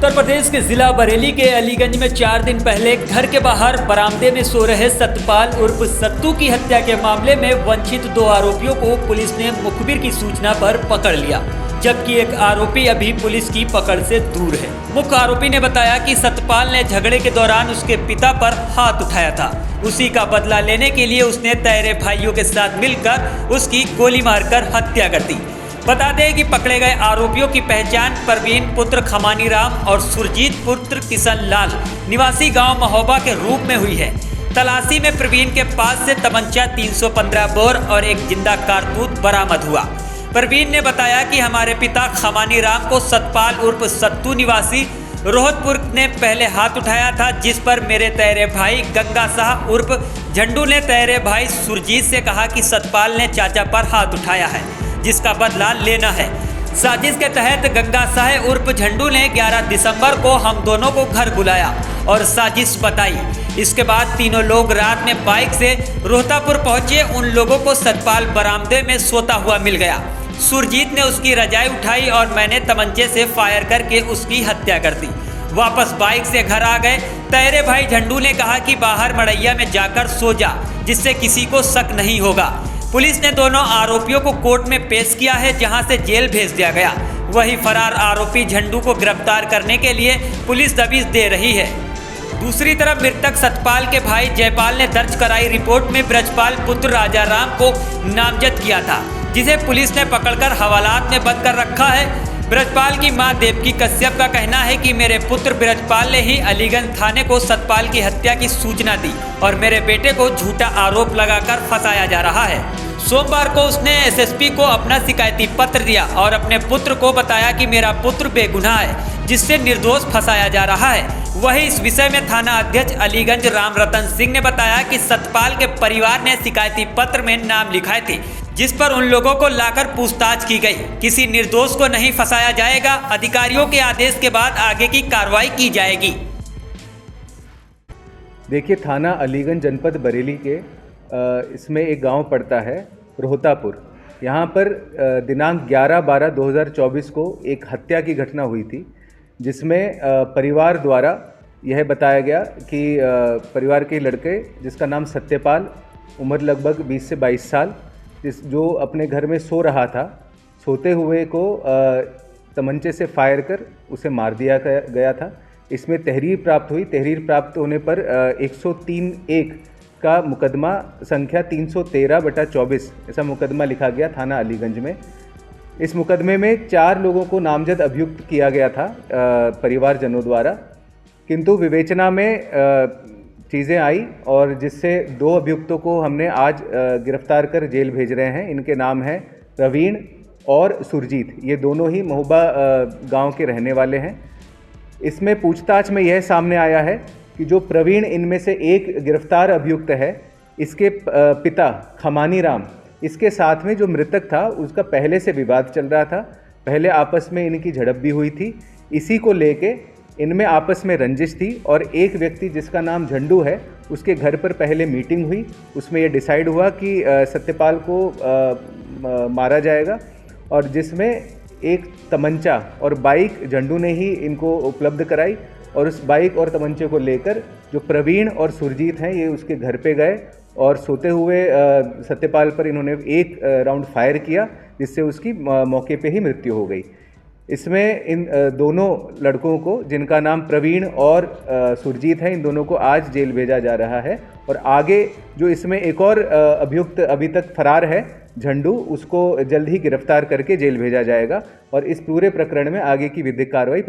उत्तर प्रदेश के जिला बरेली के अलीगंज में 4 दिन पहले घर के बाहर बरामदे में सो रहे सतपाल उर्फ सत्तू की हत्या के मामले में वंचित 2 आरोपियों को पुलिस ने मुखबिर की सूचना पर पकड़ लिया, जबकि एक आरोपी अभी पुलिस की पकड़ से दूर है। मुख्य आरोपी ने बताया कि सतपाल ने झगड़े के दौरान उसके पिता पर हाथ उठाया था। उसी का बदला लेने के लिए उसने तैरे भाइयों के साथ मिलकर उसकी गोली मारकर हत्या कर दी। बता दें कि पकड़े गए आरोपियों की पहचान परवीन पुत्र खमानी राम और सुरजीत पुत्र किशन लाल निवासी गांव महोबा के रूप में हुई है। तलाशी में प्रवीण के पास से तमंचा 315 बोर और एक जिंदा कारतूस बरामद हुआ। परवीन ने बताया कि हमारे पिता खमानी राम को सतपाल उर्फ सत्तू निवासी रोहतपुर ने पहले हाथ उठाया था, जिस पर मेरे तैरे भाई गंगा शाह उर्फ झंडू ने तैरे भाई सुरजीत से कहा कि सतपाल ने चाचा पर हाथ उठाया है, जिसका बदला लेना है। साजिश के तहत गंगा शाह उर्फ झंडू ने 11 दिसंबर को हम दोनों को घर बुलाया और साजिश बताई। इसके बाद तीनों लोग रात में बाइक से रोहतापुर पहुंचे। उन लोगों को सतपाल बरामदे में सोता हुआ मिल गया। सुरजीत ने उसकी रजाई उठाई और मैंने तमंचे से फायर करके उसकी हत्या कर दी। वापस बाइक से घर आ गए। तैरे भाई झंडू ने कहा कि बाहर मड़ैया में जाकर सो जा, जिससे किसी को शक नहीं होगा। पुलिस ने दोनों आरोपियों को कोर्ट में पेश किया है, जहां से जेल भेज दिया गया। वही फरार आरोपी झंडू को गिरफ्तार करने के लिए पुलिस दबिश दे रही है। दूसरी तरफ मृतक सतपाल के भाई जयपाल ने दर्ज कराई रिपोर्ट में ब्रजपाल पुत्र राजा राम को नामजद किया था, जिसे पुलिस ने पकड़कर हवालात में बंद कर रखा है। ब्रजपाल की मां देवकी कश्यप का कहना है कि मेरे पुत्र ब्रजपाल ने ही अलीगंज थाने को सतपाल की हत्या की सूचना दी और मेरे बेटे को झूठा आरोप लगाकर फंसाया जा रहा है। सोमवार को उसने एसएसपी को अपना शिकायती पत्र दिया और अपने पुत्र को बताया कि मेरा पुत्र बेगुनाह है, जिससे निर्दोष फंसाया जा रहा है। वही इस विषय में थाना अध्यक्ष अलीगंज राम रतन सिंह ने बताया कि सतपाल के परिवार ने शिकायती पत्र में नाम लिखाए थे, जिस पर उन लोगों को लाकर पूछताछ की गई। किसी निर्दोष को नहीं फंसाया जाएगा। अधिकारियों के आदेश के बाद आगे की कार्रवाई की जाएगी। देखिए, थाना अलीगंज जनपद बरेली के इसमें एक गांव पड़ता है रोहतापुर। यहाँ पर दिनांक 11/12/2024 को एक हत्या की घटना हुई थी, जिसमें परिवार द्वारा यह बताया गया कि परिवार के लड़के जिसका नाम सत्यपाल, उम्र लगभग 20 से 22 साल, जो अपने घर में सो रहा था, सोते हुए को तमंचे से फायर कर उसे मार दिया गया था। इसमें तहरीर प्राप्त हुई। तहरीर प्राप्त होने पर 103(1) का मुकदमा संख्या 313/24 ऐसा मुकदमा लिखा गया थाना अलीगंज में। इस मुकदमे में 4 लोगों को नामजद अभियुक्त किया गया था परिवारजनों द्वारा, किंतु विवेचना में चीज़ें आई और जिससे 2 अभियुक्तों को हमने आज गिरफ्तार कर जेल भेज रहे हैं। इनके नाम हैं प्रवीण और सुरजीत। ये दोनों ही महोबा गांव के रहने वाले हैं। इसमें पूछताछ में यह सामने आया है कि जो प्रवीण इनमें से एक गिरफ्तार अभियुक्त है, इसके पिता खमानी राम, इसके साथ में जो मृतक था उसका पहले से विवाद चल रहा था। पहले आपस में इनकी झड़प भी हुई थी। इसी को लेके इनमें आपस में रंजिश थी और एक व्यक्ति जिसका नाम झंडू है, उसके घर पर पहले मीटिंग हुई। उसमें यह डिसाइड हुआ कि सत्यपाल को मारा जाएगा, और जिसमें एक तमंचा और बाइक झंडू ने ही इनको उपलब्ध कराई। और उस बाइक और तमंचे को लेकर जो प्रवीण और सुरजीत हैं, ये उसके घर पे गए और सोते हुए सत्यपाल पर इन्होंने एक राउंड फायर किया, जिससे उसकी मौके पे ही मृत्यु हो गई। इसमें इन दोनों लड़कों को, जिनका नाम प्रवीण और सुरजीत है, इन दोनों को आज जेल भेजा जा रहा है। और आगे जो इसमें एक और अभियुक्त अभी तक फरार है, झंडू, उसको जल्द ही गिरफ्तार करके जेल भेजा जाएगा और इस पूरे प्रकरण में आगे की विधिक कार्रवाई